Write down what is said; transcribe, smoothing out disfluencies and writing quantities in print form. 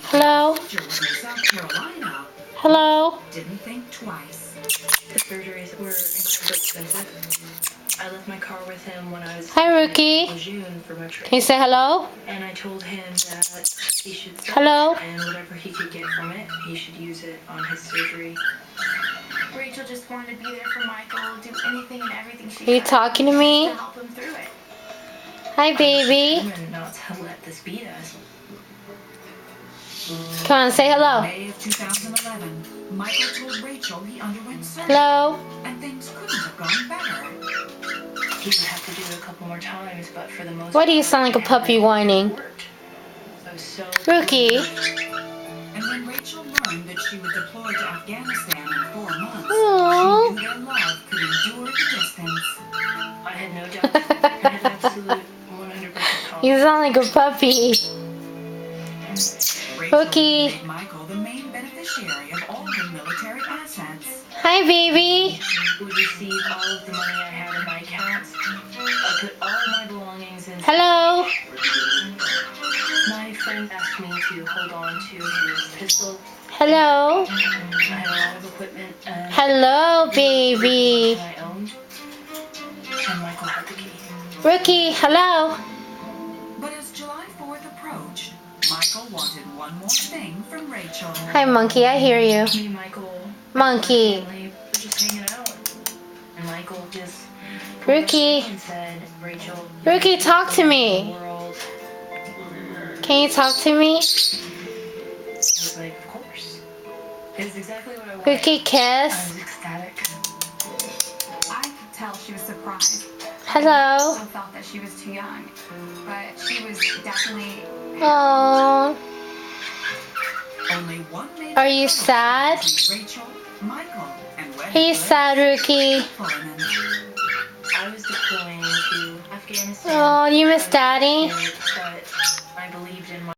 Hello? South Carolina. Hello? Didn't think twice. The surgeries were incredibly expensive. I left my car with him when I was Hi, Rookie. in June for my trip. Can you say hello? And I told him that he should sell Hello? it, and whatever he could get from it, he should use it on his surgery. Rachel just wanted to be there for Michael, do anything and everything she Are you could talking to me? to help him through it. Hi, baby. Determined not to let this beat us. Come on, say hello. May of 2011, Michael told Rachel he underwent surgery. Hello? And things couldn't have gone better. He would have to do it a couple more times, but for the most Why do you part, sound like a it puppy whining? worked. I was so Rookie. And when Rachel learned that she would deploy to Afghanistan in 4 months, Aww. she knew their love could endure the distance. I had no doubt. I had absolute 100% confidence. You sound like a puppy. Rachel Rookie. made Michael the main beneficiary of all her military assets. Hi, baby. Would receive all of the money I had in my accounts. I put all my belongings in. Hello? My friend asked me to hold on to his pistol. Hello? I had a lot of equipment and Hello, baby. I owned. And Michael had the key. Rookie, hello? But as July 4th approached, Michael wanted one more thing from Rachel. Hi, monkey, I hear you. Me and Michael, Monkey. family, were just hanging out. And Michael just Rookie. and said, Rachel, Rookie, talk to me. world. Can you talk to me? I was like, of course. It's exactly what I wanted. Rookie, I kiss. was ecstatic. I could tell she was surprised. Hello? Also felt that she was too young, but she was definitely. Aww. Only one main Are you sad? Rachel, Michael, and Are you sad, Rookie? Foreman. I was deploying to Afghanistan. Oh, do you miss Daddy? But I believed in my